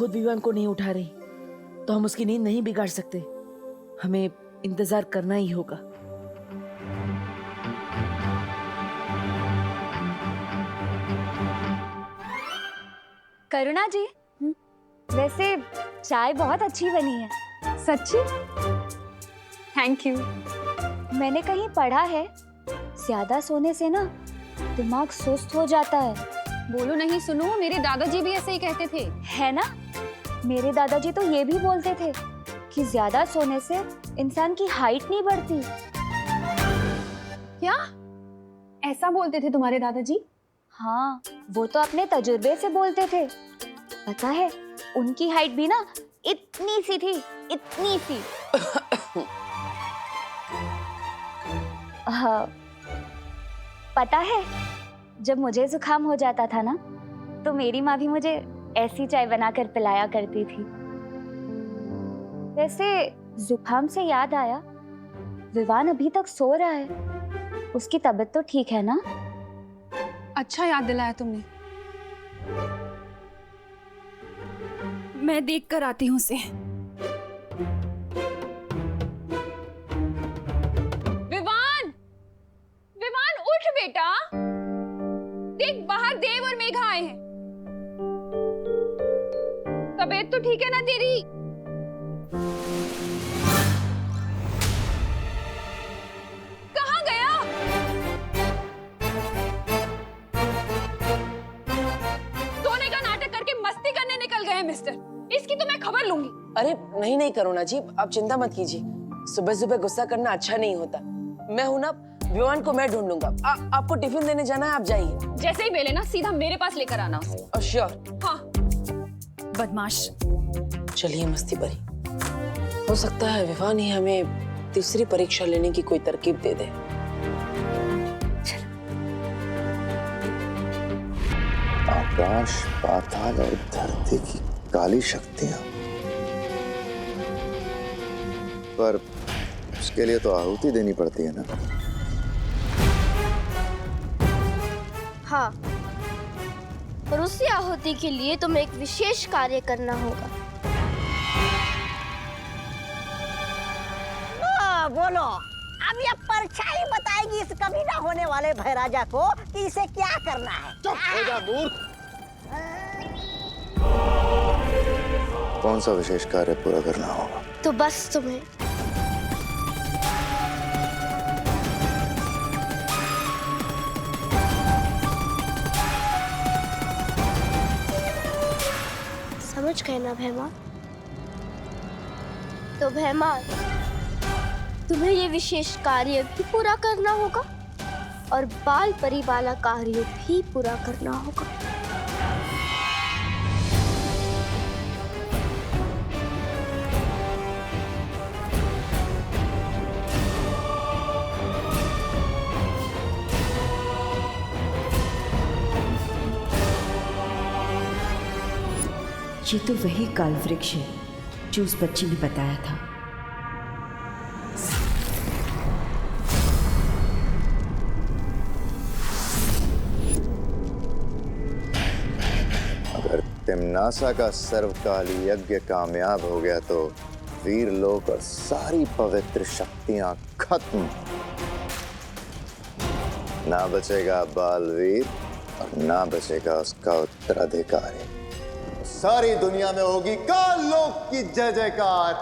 खुद विवान को नहीं उठा रही तो हम उसकी नींद नहीं बिगाड़ सकते। हमें इंतजार करना ही होगा। करुणा जी, वैसे चाय बहुत अच्छी बनी है। सच्ची? Thank you. मैंने कहीं पढ़ा है ज्यादा सोने से ना दिमाग सुस्त हो जाता है। बोलो नहीं सुनो, मेरे दादाजी भी ऐसे ही कहते थे। है ना? मेरे दादाजी तो ये भी बोलते थे कि ज्यादा सोने से इंसान की हाइट नहीं बढ़ती। क्या ऐसा बोलते थे तुम्हारे दादाजी? हाँ, वो तो अपने तजुर्बे से बोलते थे। पता है, उनकी हाइट भी ना इतनी सी थी, इतनी सी। हाँ, पता है, जब मुझे जुकाम हो जाता था ना, तो मेरी माँ भी मुझे ऐसी चाय बनाकर पिलाया करती थी। वैसे जुकाम से याद आया, विवान अभी तक सो रहा है। उसकी तबीयत तो ठीक है ना? अच्छा याद दिलाया तुमने। मैं देख कर आती हूँ उसे। विवान, विवान उठ बेटा। देख बाहर देव और मेघा आए हैं। तबीयत तो ठीक है ना तेरी? कहाँ गया? सोने का नाटक करके मस्ती करने निकल गए मिस्टर। इसकी तो मैं खबर लूंगी। अरे नहीं नहीं करुणा जी, आप चिंता मत कीजिए। सुबह सुबह गुस्सा करना अच्छा नहीं होता। मैं हूं ना, विवान को मैं ढूंढ लूंगा। आपको टिफिन देने जाना है, आप जाइए। जैसे ही मिले ना सीधा मेरे पास लेकर आना उसे। श्योर। हाँ। बदमाश। चलिए मस्ती भरी। हो सकता है विवान ही हमें तीसरी परीक्षा लेने की कोई तरकीब दे दे। आकाश पाताल और धरती की काली शक्तियां, पर उसके लिए तो आहुति देनी पड़ती है ना। हाँ, और उसी आहुति के लिए तुम्हें एक विशेष कार्य करना होगा। बोलो, अब ये परछाई बताएगी इस कभी ना होने वाले भैराजा को कि इसे क्या करना है। चुप हो जा मूर्ख। कौन सा विशेष कार्य पूरा करना होगा? तो बस तुम्हें समझ गए ना भैमा? तो भैमा, तुम्हें ये विशेष कार्य भी पूरा करना होगा और बाल परी वाला कार्य भी पूरा करना होगा। ये तो वही काल वृक्ष है जो उस बच्ची ने बताया था। अगर तिम्नासा का सर्वकाल यज्ञ कामयाब हो गया तो वीर लोक और सारी पवित्र शक्तियां खत्म। ना बचेगा बालवीर और ना बचेगा उसका उत्तराधिकारी। सारी दुनिया में होगी काल लोक की जय जयकार।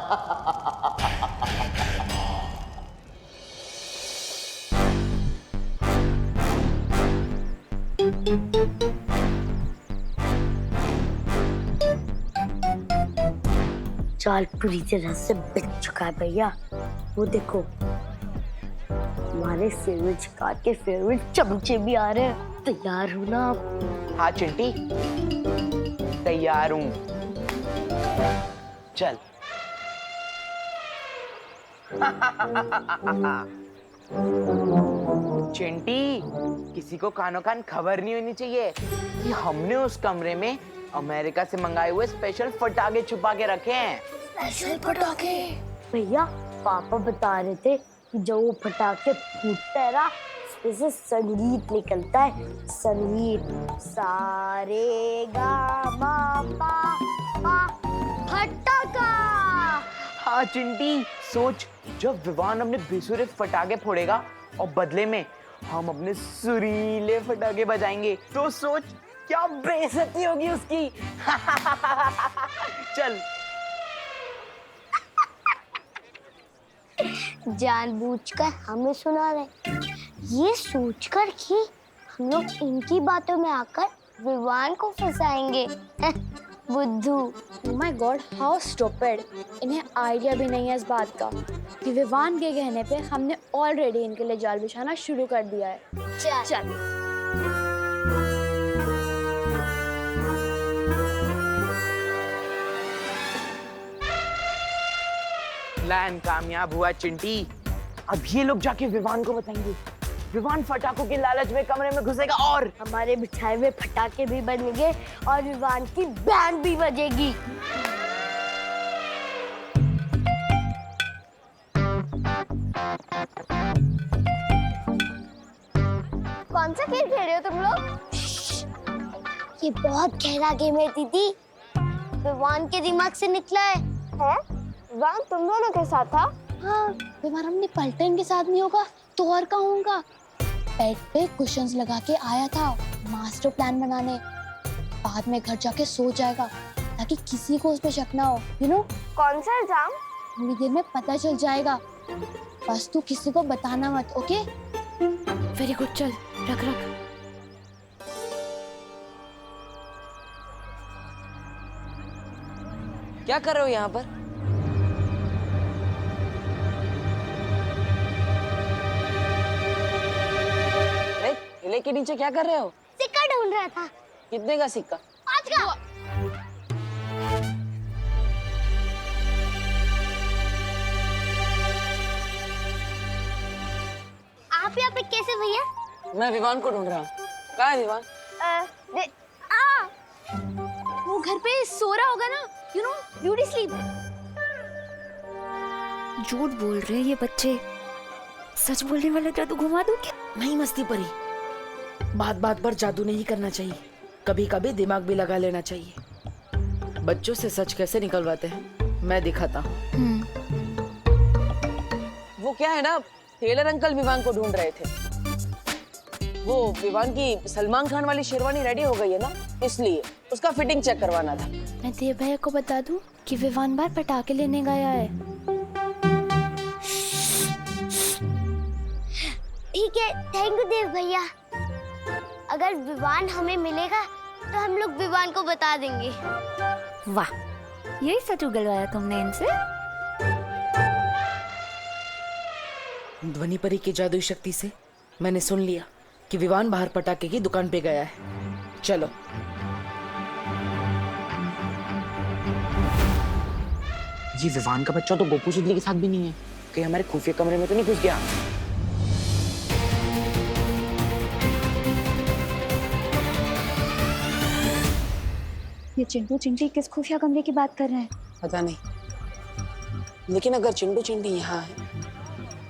जाल पूरी तरह से बिक चुका है भैया। वो देखो, हमारे फेवरेट शिकार के फेवरेट चमचे भी आ रहे हैं। तैयार हो ना आप? हाँ चिंटी, तैयार हूँ। चल। चिंटी, किसी को कानो कान खबर नहीं होनी चाहिए कि हमने उस कमरे में अमेरिका से मंगाए हुए स्पेशल पटाखे छुपा के रखे हैं। स्पेशल पटाखे? भैया, पापा बता रहे थे कि जब वो पटाखे फूटते हैं ना, इससे संगीत निकलता है। संगीत। सारे गा मा पा फटाका। हाँ चिंटी, सोच जब विवान अपने बेसुरे फटाके फोड़ेगा और बदले में हम अपने सुरीले फटाके बजाएंगे, तो सोच क्या बेइज्जती होगी उसकी। चल। जानबूझकर हमें सुना रहे, ये सोचकर कि हम लोग इनकी बातों में आकर विवान को फंसाएंगे। बुद्धू। Oh my God, how stupid! इन्हें आइडिया भी नहीं है इस बात का कि विवान के कहने पे हमने ऑलरेडी इनके लिए जाल बिछाना शुरू कर दिया है। चल। प्लान कामयाब हुआ चिंटी। अब ये लोग जाके विवान को बताएंगे। विवान फटाकों के लालच में कमरे में घुसेगा और हमारे बिछाए हुए फटाके भी बनेंगे और विवान की बैंड भी बजेगी। कौन सा खेल खेल रहे हो तुम लोग? ये बहुत गहरा गेम है दीदी, विवान के दिमाग से निकला है। विवान तुम दोनों के साथ था? हाँ, विवान अपने पलटन के साथ नहीं होगा तो और कहाँ होगा? बेड पे कुशन्स लगा के आया था मास्टर प्लान बनाने, बाद में घर जाके सो जाएगा ताकि किसी को उस पर शक ना हो। यू नो कौन सा एग्जाम? थोड़ी देर में पता चल जाएगा, बस तू किसी को बताना मत, ओके? वेरी गुड, चल रख। क्या कर रहे हो यहाँ पर? ठेले के नीचे क्या कर रहे हो? सिक्का ढूंढ रहा था। कितने का सिक्का? 5 का। आप यहाँ पे कैसे भैया? मैं विवान को ढूंढ रहा हूँ। कहाँ है विवान? वो घर पे सो रहा होगा ना, यू नो, ब्यूटी स्लीप। झूठ बोल रहे हैं ये बच्चे, सच बोलने वाला जादू घुमा दूं क्या? नहीं मस्ती परी, बात पर जादू नहीं करना चाहिए, कभी कभी दिमाग भी लगा लेना चाहिए। बच्चों से सच कैसे निकलवाते हैं मैं दिखाता हूँ। वो क्या है ना, टेलर अंकल विवान को ढूंढ रहे थे। वो विवान की सलमान खान वाली शेरवानी रेडी हो गई है ना, इसलिए उसका फिटिंग चेक करवाना था। मैं देव भैया को बता दूं कि विवान बाहर पटाखे लेने गया है। ठीक है, थैंक यू देव भैया। अगर विवान हमें मिलेगा तो हम लोग विवान को बता देंगे। वाह, यही सच उगलवाया तुमने इनसे? ध्वनि परी की जादुई शक्ति से मैंने सुन लिया कि विवान बाहर पटाखे की दुकान पे गया है। चलो। ये विवान का बच्चा तो गोपू सुदली के साथ भी नहीं है, कहीं हमारे खुफिया कमरे में तो नहीं घुस गया? ये चिंटू चिंटी किस खुफिया कमरे की बात कर रहे हैं? पता नहीं, लेकिन अगर चिंटू चिंटी यहाँ है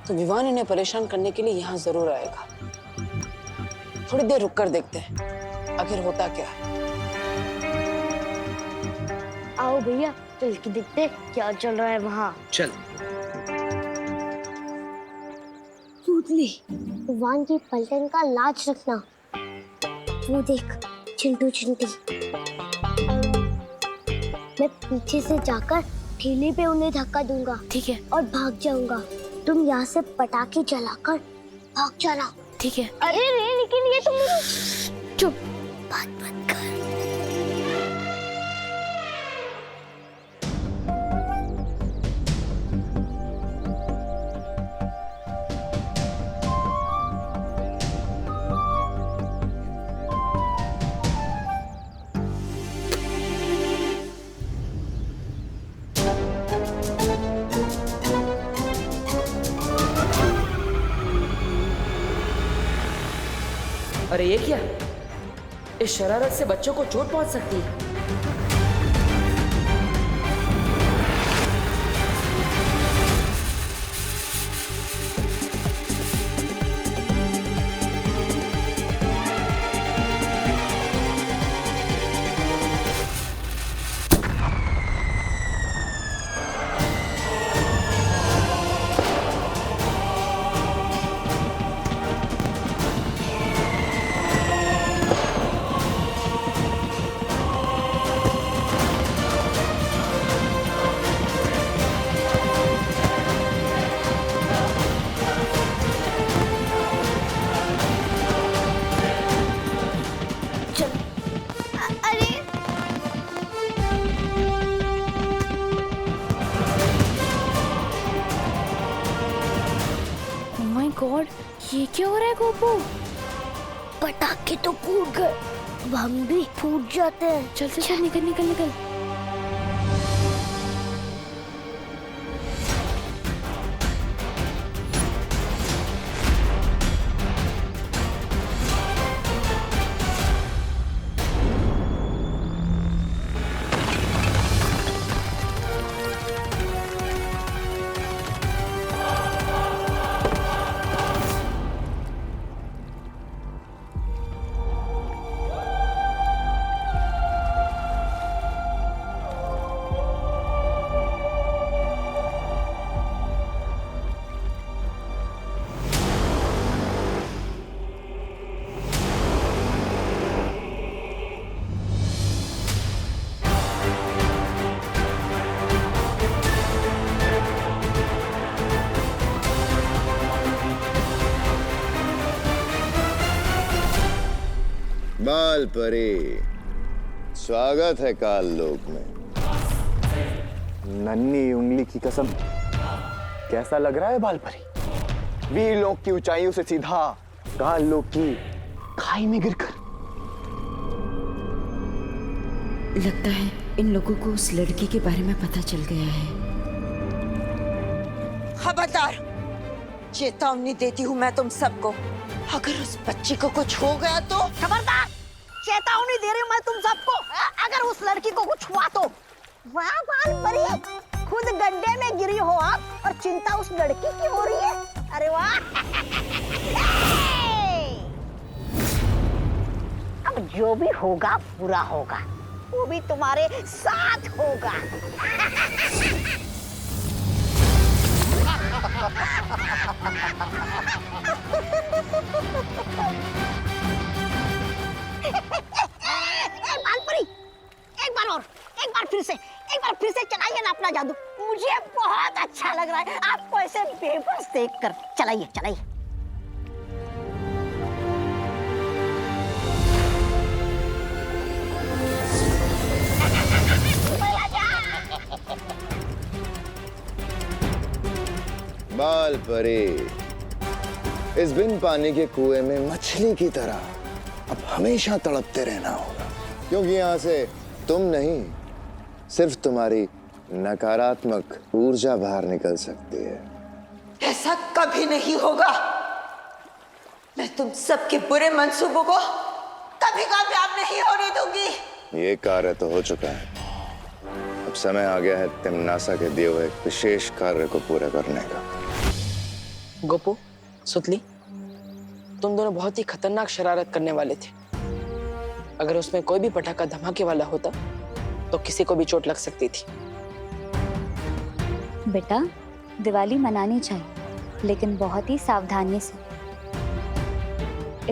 तो विवान इन्हें परेशान करने के लिए यहाँ जरूर आएगा। थोड़ी देर रुक कर देखते हैं आखिर होता क्या है। आओ भैया, चल के देखते क्या चल रहा है वहाँ। चल। सूतली, विवान की पलटन का लाज रखना। वो देख चिंटू चिंटी, मैं पीछे से जाकर ठेले पे उन्हें धक्का दूंगा। ठीक है। और भाग जाऊंगा। तुम यहाँ से पटाखे जलाकर भाग जाना। ठीक है। अरे रे, लेकिन ये तुम चुप। बात मत कर। अरे ये क्या, इस शरारत से बच्चों को चोट पहुंच सकती है। क्या हो रहा है गोपू? पटाखे तो फूट गए, अब हम भी फूट जाते हैं। चल चल चल, निकल निकल निकल। बाल परी, स्वागत है काल लोक में। नन्ही उंगली की कसम, कैसा लग रहा है बाल परी? वीर लोक की ऊंचाइयों से सीधा काल लोक की खाई में गिरकर। लगता है इन लोगों को उस लड़की के बारे में पता चल गया है। खबरदार, चेतावनी देती हूँ मैं तुम सबको, अगर उस बच्ची को कुछ हो गया तो। खबरदार, चेतावनी दे रही हूँ मैं तुम सबको, अगर उस लड़की को कुछ हुआ तो। वाह बाल परी, खुद गड्ढे में गिरी हो आप और चिंता उस लड़की की हो रही है। अरे वाह। अब जो भी होगा बुरा होगा, वो भी तुम्हारे साथ होगा। बालपरी, एक बार फिर से चलाइए ना अपना जादू। मुझे बहुत अच्छा लग रहा है आपको ऐसे बेबस देखकर। चलाइए चलाइए। बाल परी, इस बिन पानी के कुएं में मछली की तरह अब हमेशा तड़पते रहना होगा, क्योंकि यहाँ से तुम नहीं, सिर्फ तुम्हारी नकारात्मक ऊर्जा बाहर निकल सकती है। ऐसा कभी नहीं होगा। मैं तुम सबके बुरे मंसूबों को कभी कामयाब नहीं होने दूंगी। ये कार्य तो हो चुका है, अब समय आ गया है तिम्नासा के दिए हुए एक विशेष कार्य को पूरा करने का। गोपू, सुतली, तुम दोनों बहुत ही खतरनाक शरारत करने वाले थे। अगर उसमें कोई भी पटाखा धमाके वाला होता तो किसी को भी चोट लग सकती थी। बेटा, दिवाली मनानी चाहिए, लेकिन बहुत ही सावधानी से।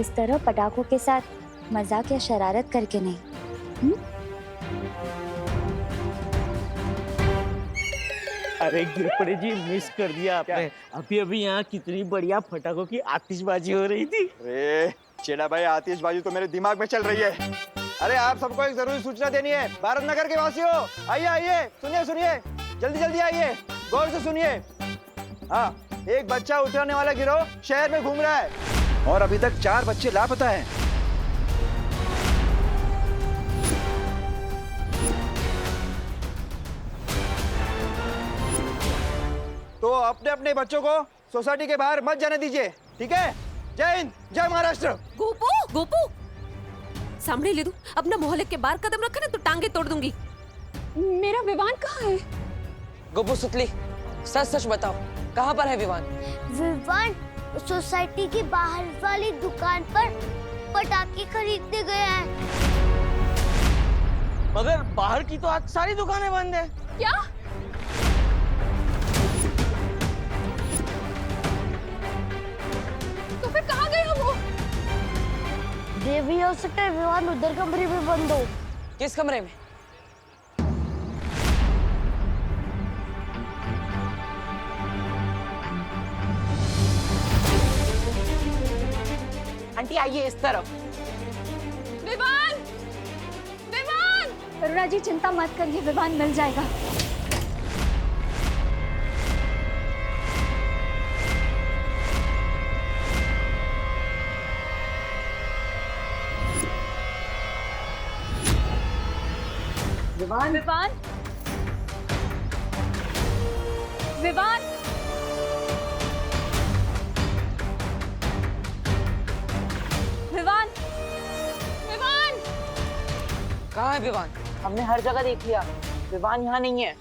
इस तरह पटाखों के साथ मजाक या शरारत करके नहीं। अरे गिरपड़े जी, मिस कर दिया आपने। अभी अभी यहाँ कितनी बढ़िया पटाखों की आतिशबाजी हो रही थी। अरे चेला भाई, आतिशबाजी तो मेरे दिमाग में चल रही है। अरे आप सबको एक जरूरी सूचना देनी है। भारत नगर के वासियों, आइए आइए, सुनिए सुनिए, जल्दी जल्दी आइए, गौर से सुनिए। हाँ, एक बच्चा उतरने वाला गिरोह शहर में घूम रहा है और अभी तक 4 बच्चे लापता हैं। तो अपने अपने बच्चों को सोसाइटी के बाहर मत जाने दीजिए, ठीक है? जय हिंद, जय महाराष्ट्र। गोपू, गोपू, सामने ले दू। अपना मोहल्ले के बाहर कदम रखे ना तो टांगे तोड़ दूंगी। मेरा विवान कहाँ है? गोपू, सुतली, सच सच बताओ, कहाँ पर है विवान? विवान सोसाइटी के बाहर वाली दुकान पर पटाखे खरीदने गया है। मगर बाहर की तो आज सारी दुकानें बंद है। क्या? तो फिर कहाँ गया वो? देवी हो सकता है विवान उधर कमरे में बंद हो। किस कमरे में? आंटी आइए इस तरफ। विवान, विवान। करुणा जी, चिंता मत करिए, विवान मिल जाएगा। विवान विवान विवान विवान विवान कहाँ है विवान? हमने हर जगह देख लिया, विवान यहाँ नहीं है।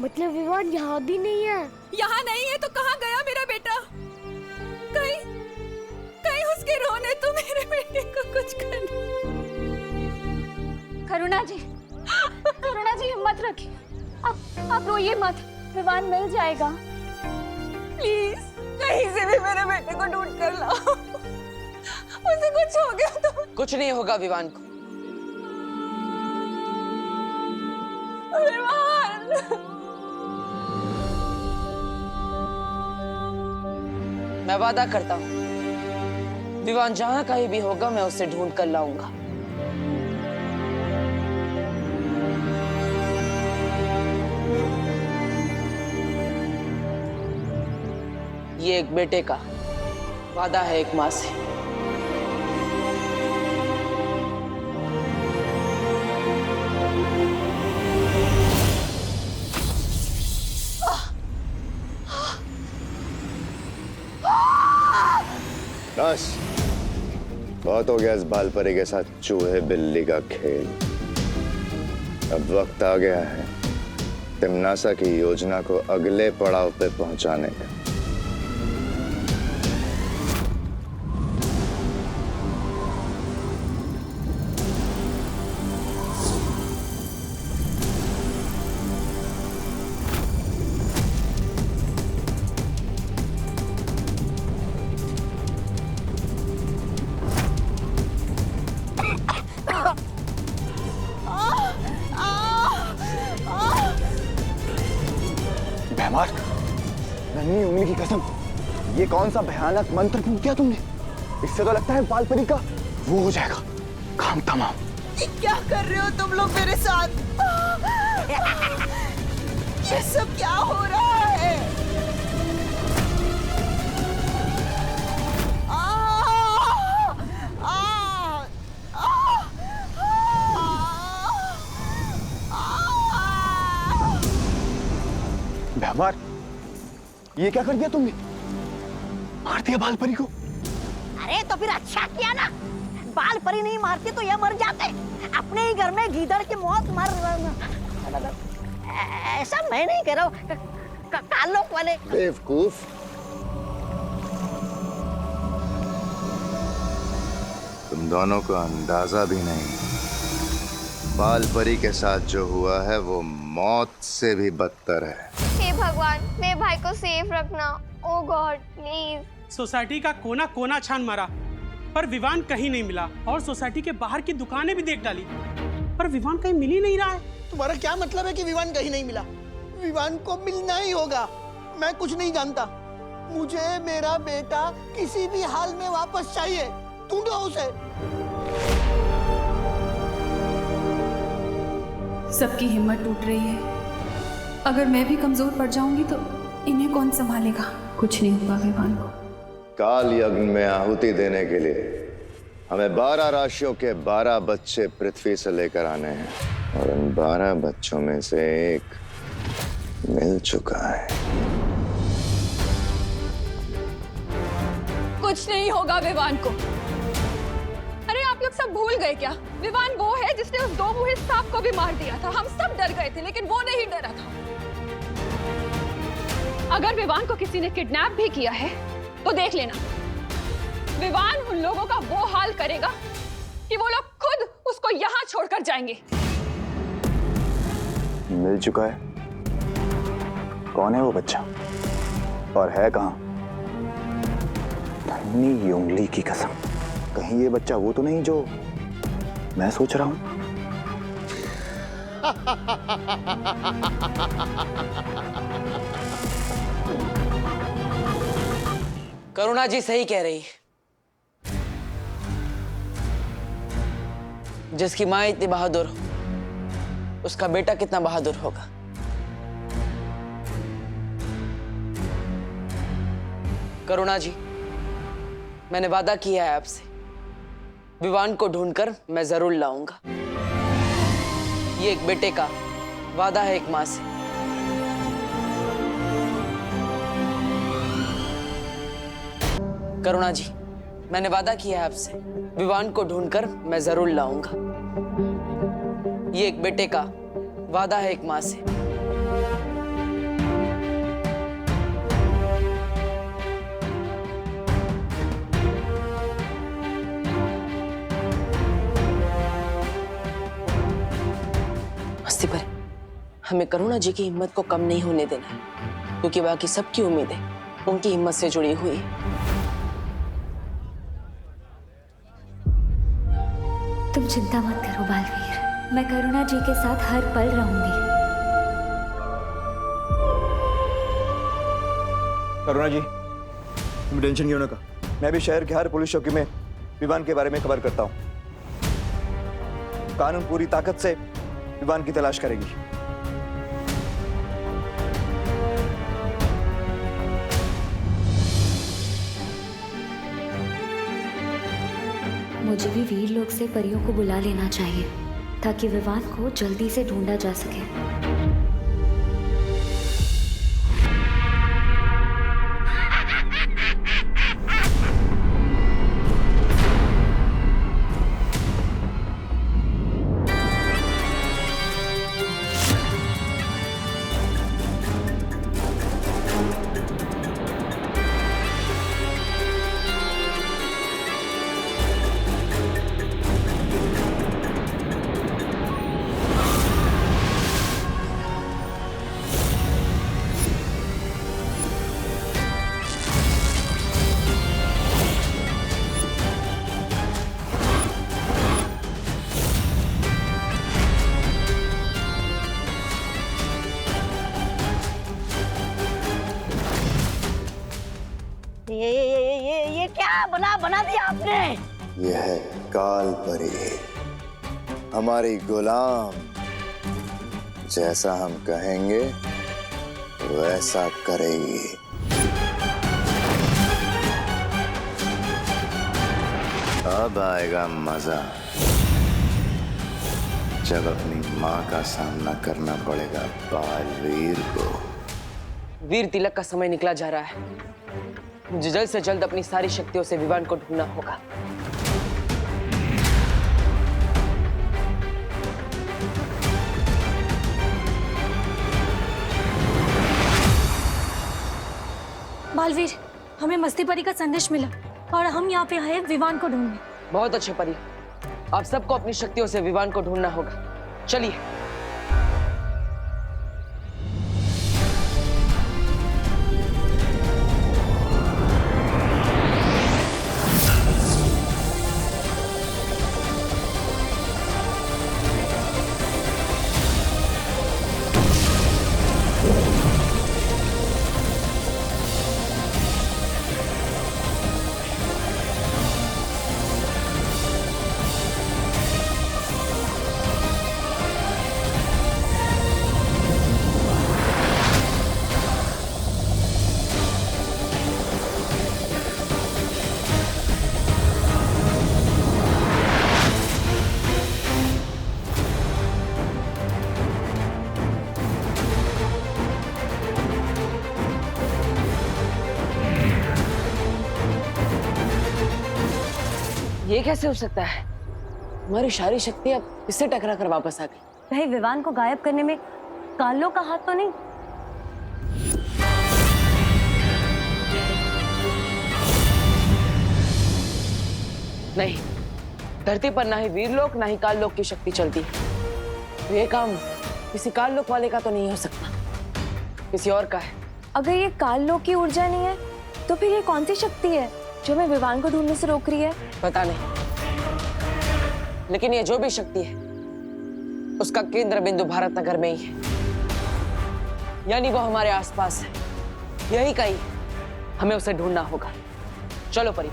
मतलब विवान यहाँ भी नहीं है? यहाँ नहीं है तो कहाँ गया मेरा बेटा? कहीं कहीं उसके रोने तो मेरे बेटे को कुछ कर। करुणा जी हिम्मत रखिए, आप रोइए मत, विवान मिल जाएगा। प्लीज कहीं से भी मेरे बेटे को ढूंढ कर लाओ। उसे कुछ हो गया तो कुछ नहीं होगा विवान को। विवान मैं वादा करता हूँ, विवान जहाँ कहीं भी होगा मैं उसे ढूंढ कर लाऊंगा। ये एक बेटे का वादा है एक माँ से। बस बहुत हो गया इस बालपरी के साथ चूहे बिल्ली का खेल। अब वक्त आ गया है तिम्नासा की योजना को अगले पड़ाव पे पहुंचाने का। भैमार, नन्ही उंगली की कसम, ये कौन सा भयानक मंत्र फूंक दिया तुमने? इससे तो लगता है बालपरी का वो हो जाएगा काम तमाम। क्या कर रहे हो तुम लोग मेरे साथ? ये सब क्या हो रहा है? भैमार, ये क्या कर दिया तुमने? मार दिया बालपरी को? अरे तो फिर अच्छा किया ना, बाल परी नहीं मारती तो ये मर जाते। अपने ही घर में गीदड़ की मौत मर। ऐसा मैं नहीं कह रहा हूँ, कालों वाले बेवकूफ। तुम दोनों को अंदाजा भी नहीं, बालपरी के साथ जो हुआ है वो मौत से भी बदतर है। हे भगवान, मेरे भाई को सेफ रखना। ओ गॉड प्लीज। सोसाइटी का कोना कोना छान मारा पर विवान कहीं नहीं मिला, और सोसाइटी के बाहर की दुकानें भी देख डाली पर विवान कहीं मिल ही नहीं रहा है। तुम्हारा क्या मतलब है कि विवान कहीं नहीं मिला? विवान को मिलना ही होगा। मैं कुछ नहीं जानता, मुझे मेरा बेटा किसी भी हाल में वापस चाहिए। ढूंढो उसे। सबकी हिम्मत टूट रही है। अगर मैं भी कमजोर पड़ जाऊंगी तो इन्हें कौन संभालेगा? कुछ नहीं होगा विवान को। काल यज्ञ में आहुति देने के लिए हमें 12 राशियों के 12 बच्चे पृथ्वी से लेकर आने हैं, और उन 12 बच्चों में से एक मिल चुका है। कुछ नहीं होगा विवान को। अरे आप लोग सब भूल गए क्या? विवान वो है जिसने उस 2 मुंहे सांप को भी मार दिया था। हम सब डर गए थे लेकिन वो नहीं डरा था। अगर विवान को किसी ने किडनैप भी किया है तो देख लेना, विवान उन लोगों का वो हाल करेगा कि वो लोग खुद उसको यहाँ छोड़कर जाएंगे। मिल चुका है? कौन है वो बच्चा और है कहाँ? नन्ही उंगली की कसम, कहीं ये बच्चा वो तो नहीं जो मैं सोच रहा हूं? करुणा जी सही कह रही है। जिसकी माँ इतनी बहादुर हो, उसका बेटा कितना बहादुर होगा। करुणा जी, मैंने वादा किया है आपसे, विवान को ढूंढकर मैं जरूर लाऊंगा। ये एक बेटे का वादा है एक माँ से। करुणा जी, मैंने वादा किया है आपसे, विवान को ढूंढकर मैं जरूर लाऊंगा। ये एक बेटे का वादा है एक माँ से। मस्ती पर हमें करुणा जी की हिम्मत को कम नहीं होने देना है, क्योंकि बाकी सबकी उम्मीदें उनकी हिम्मत से जुड़ी हुई है। तुम चिंता मत करो बालवीर, मैं करुणा जी के साथ हर पल रहूंगी। करुणा जी, तुम टेंशन क्यों ना का, मैं भी शहर के हर पुलिस चौकी में विवान के बारे में खबर करता हूँ। कानून पूरी ताकत से विवान की तलाश करेगी। मुझे भी वीर लोग से परियों को बुला लेना चाहिए ताकि विवान को जल्दी से ढूंढा जा सके। ये क्या बना दिया आपने? यह है काल परी, हमारी गुलाम। जैसा हम कहेंगे वैसा करेगी। अब आएगा मजा, जब अपनी माँ का सामना करना पड़ेगा बालवीर को। वीर तिलक का समय निकला जा रहा है। मुझे जल्द से जल्द अपनी सारी शक्तियों से विवान को ढूंढना होगा। बालवीर, हमें मस्ती परी का संदेश मिला और हम यहाँ पे आए विवान को ढूंढने। बहुत अच्छे परी, आप सबको अपनी शक्तियों से विवान को ढूंढना होगा। चलिए। ये कैसे हो सकता है? हमारी सारी शक्ति अब इससे टकरा कर वापस आ गई। कहीं विवान को गायब करने में कालो का हाथ तो नहीं? नहीं, धरती पर ना ही वीरलोक ना ही काललोक की शक्ति चलती है। तो ये काम किसी काललोक वाले का तो नहीं हो सकता, किसी और का है। अगर ये काललोक की ऊर्जा नहीं है तो फिर ये कौन सी शक्ति है जो मैं विवान को ढूंढने से रोक रही है? पता नहीं, लेकिन ये जो भी शक्ति है उसका केंद्र बिंदु भारत नगर में ही है, यानी वो हमारे आसपास है। यही कहीं हमें उसे ढूंढना होगा। चलो परी।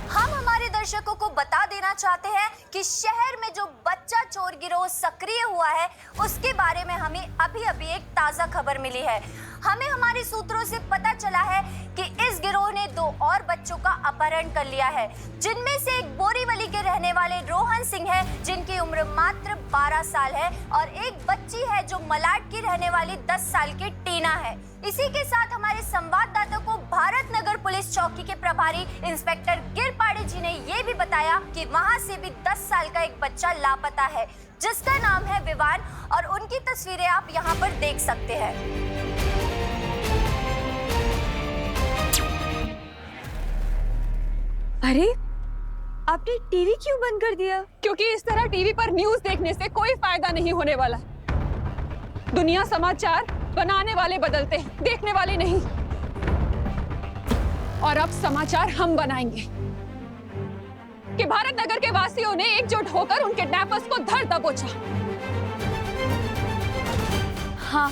हम हमारे दर्शकों को बता देना चाहते हैं कि शहर में जो बच्चा चोर गिरोह सक्रिय हुआ है उसके बारे में हमें अभी अभी एक ताजा खबर मिली है। हमें हमारे सूत्रों से पता चला है कि इस गिरोह ने 2 और बच्चों का अपहरण कर लिया है, जिनमें से एक बोरीवली के रहने वाले रोहन सिंह है, जिनकी उम्र मात्र 12 साल है, और एक बच्ची है जो मलाड की रहने वाली 10 साल की टीना है। इसी के साथ हमारे संवाददाता को भारत नगर पुलिस चौकी के प्रभारी इंस्पेक्टर गिरपाड़े जी ने ये भी बताया कि वहां से भी 10 साल का एक बच्चा लापता है, जिसका नाम है विवान, और उनकी तस्वीरें आप यहाँ पर देख सकते हैं। अरे आपने टीवी क्यों बंद कर दिया? क्योंकि इस तरह टीवी पर न्यूज़ देखने से कोई फायदा नहीं होने वाला। दुनिया समाचार बनाने वाले बदलते हैं, देखने वाले नहीं। और अब समाचार हम बनाएंगे कि भारत नगर के वासियों ने एकजुट होकर उन किडनैपर्स को धर दबोचा। हाँ,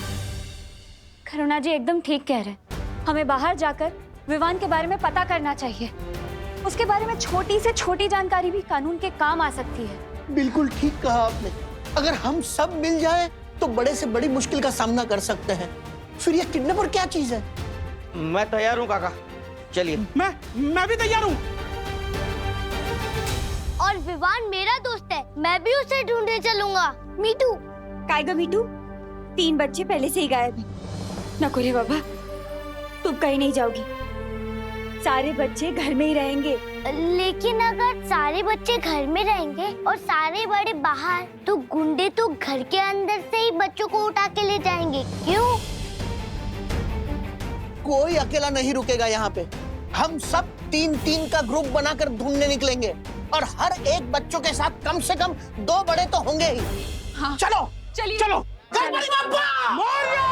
करुणा जी एकदम ठीक कह रहे हैं। हमें बाहर जाकर विवान के बारे में पता करना चाहिए। उसके बारे में छोटी से छोटी जानकारी भी कानून के काम आ सकती है। बिल्कुल ठीक कहा आपने। अगर हम सब मिल जाएं तो बड़े से बड़ी मुश्किल का सामना कर सकते हैं। फिर ये किडनैपर क्या चीज है? मैं तैयार हूँ काका, चलिए। मैं भी तैयार हूँ। और विवान मेरा दोस्त है, मैं भी उसे ढूंढने चलूंगा। मीठू कायगा मीठू, 3 बच्चे पहले से ही गायब हैं। नकुरे बाबा, तुम कहीं नहीं जाओगी, सारे बच्चे घर में ही रहेंगे। लेकिन अगर सारे बच्चे घर में रहेंगे और सारे बड़े बाहर, तो गुंडे तो घर के अंदर से ही बच्चों को उठा के ले जाएंगे। क्यों? कोई अकेला नहीं रुकेगा यहाँ पे। हम सब 3-3 का ग्रुप बनाकर ढूंढने निकलेंगे, और हर एक बच्चों के साथ कम से कम 2 बड़े तो होंगे ही। हाँ। चलो चलिए, चलो। गणपति बप्पा मोरया!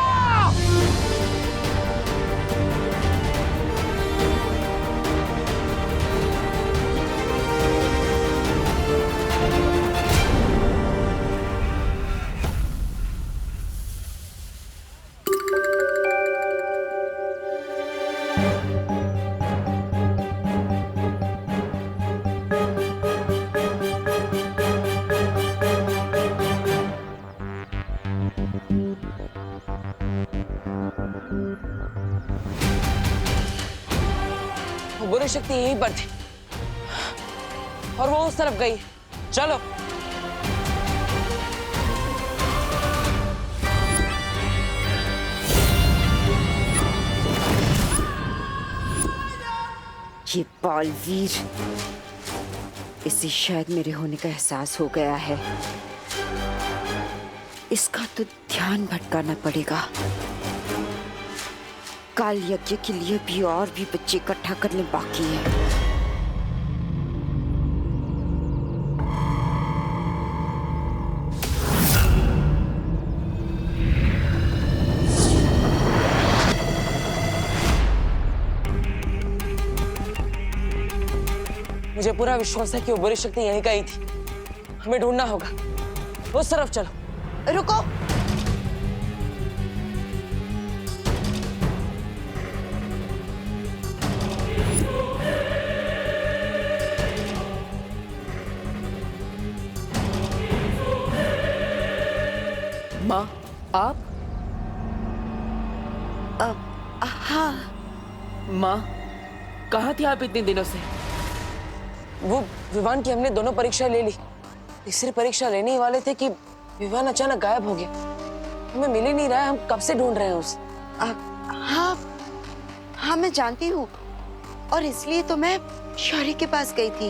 बुरी शक्ति यहीं पर थी और वो उस तरफ गई। चलो। ये बालवीर, इसे शायद मेरे होने का एहसास हो गया है। इसका तो ध्यान भटकाना पड़ेगा। काल यज्ञ के लिए भी और भी बच्चे इकट्ठा करने बाकी है। मुझे पूरा विश्वास है कि वो बुरी शक्ति यहीं का ही थी। हमें ढूंढना होगा। उस तरफ चलो। रुको, माँ, आप? हाँ। माँ, कहाँ थी आप इतने दिनों से? वो विवान की हमने दोनों परीक्षा ले ली। तीसरी परीक्षा लेने ही वाले थे कि विवान अचानक गायब हो गया। हमें मिल ही नहीं रहा है। हम कब से ढूंढ रहे हैं उसे। हाँ मैं जानती हूँ, और इसलिए तो मैं शौर्य के पास गई थी।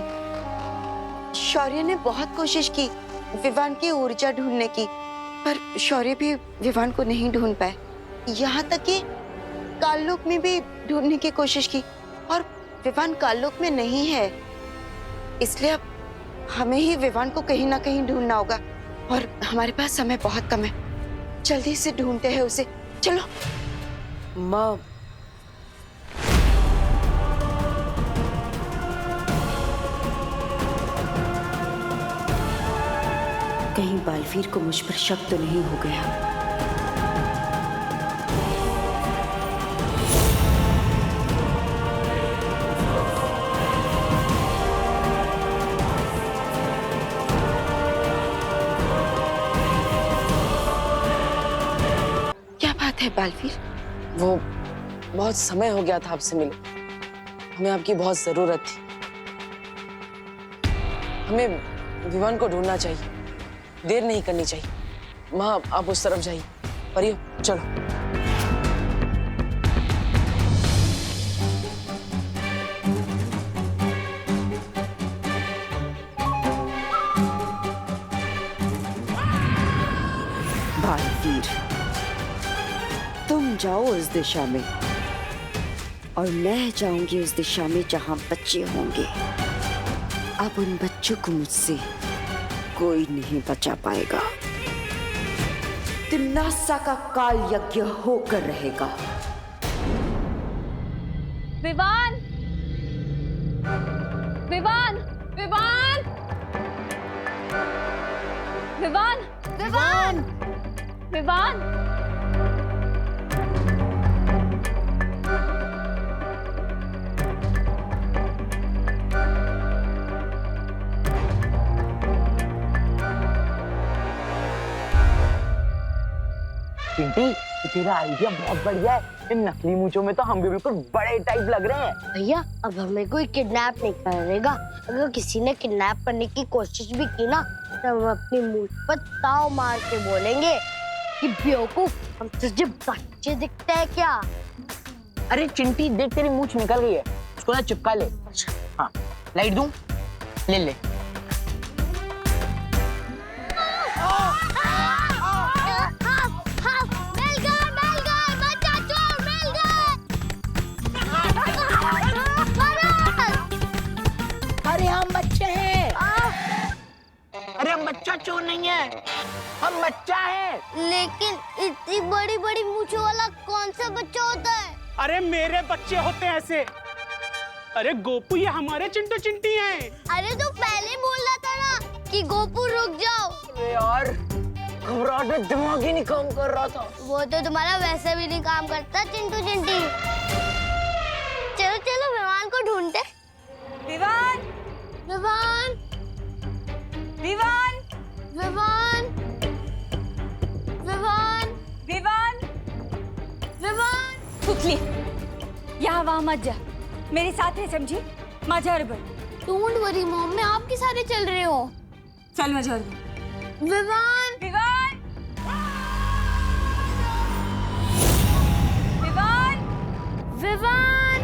शौर्य ने बहुत कोशिश की विवान की ऊर्जा ढूंढने की, पर शौर्य भी विवान को नहीं ढूंढ पाए। यहाँ तक कि काललोक में भी ढूंढने की कोशिश की, और विवान काललोक में नहीं है। इसलिए अब हमें ही विवान को कहीं ना कहीं ढूंढना होगा, और हमारे पास समय बहुत कम है। जल्दी से ढूंढते हैं उसे। चलो। माँ, कहीं बालवीर को मुझ पर शक तो नहीं हो गया? क्या बात है बालवीर? वो बहुत समय हो गया था आपसे मिले, हमें आपकी बहुत जरूरत थी। हमें विवान को ढूंढना चाहिए, देर नहीं करनी चाहिए। माँ आप उस तरफ जाइए, परियो चलो। बालवीर, तुम जाओ उस दिशा में और मैं जाऊंगी उस दिशा में जहां बच्चे होंगे। अब उन बच्चों को मुझसे कोई नहीं बचा पाएगा। तिम्नासा का काल यज्ञ होकर रहेगा। विवान, विवान, विवान, विवान, विवान, विवान। चिंटी, तेरा आइडिया बहुत बढ़िया है। इन नकली मूंछों में तो हम भी बिल्कुल बड़े टाइप लग रहे हैं। भैया अब हमें कोई किडनैप नहीं करेगा। अगर किसी ने किडनैप करने की कोशिश भी की ना तो हम अपनी मूंछ पर ताव मार के बोलेंगे कि बेवकूफ, हम तुझे बच्चे दिखते हैं क्या? अरे चिंटी देख, तेरी मूंछ निकल गई है, उसको ना चिपका ले। हाँ, लाइट दूं? ले ले। अरे हम बच्चे हैं। अरे हम बच्चा चोर नहीं है, हम बच्चा है। लेकिन इतनी बड़ी बड़ी मूंछों वाला कौन सा बच्चा होता है? अरे मेरे बच्चे होते हैं ऐसे। अरे गोपू, ये हमारे चिंटू चिंटी हैं। अरे तो पहले बोलना था ना कि गोपू रुक जाओ। अरे यार, घबराहट में दिमाग ही नहीं काम कर रहा था। वो तो तुम्हारा वैसे भी नहीं काम करता चिंटू चिंटी। चलो चलो विवान को ढूंढते। विवान, विवान, विवान, विवान, विवान, विवान, विवान। पुतली, यहाँ वहाँ मत जा, मेरे साथ है, समझी? मजहर बन। डोंट वरी मॉम, मैं आपके साथ चल रहे हो। चल मजहर बन। विवान, विवान, विवान, विवान,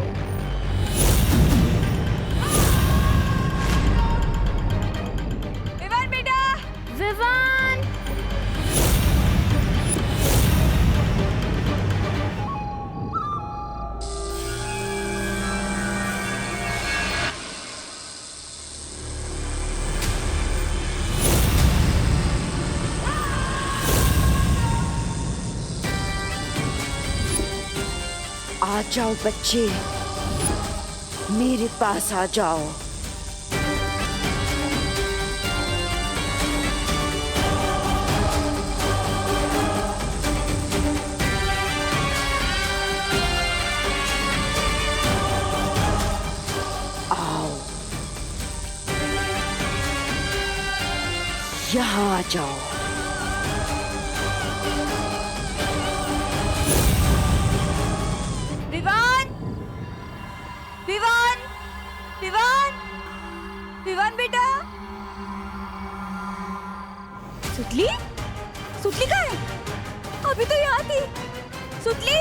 विवान बेटा, विवान। आ जाओ बच्चे, मेरे पास आ जाओ। आओ, यहाँ आ जाओ। विवान, विवान, विवान, विवान बेटा। सुतली, सुतली कहाँ है? अभी तो यहाँ थी। सुतली,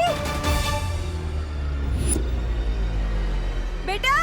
बेटा।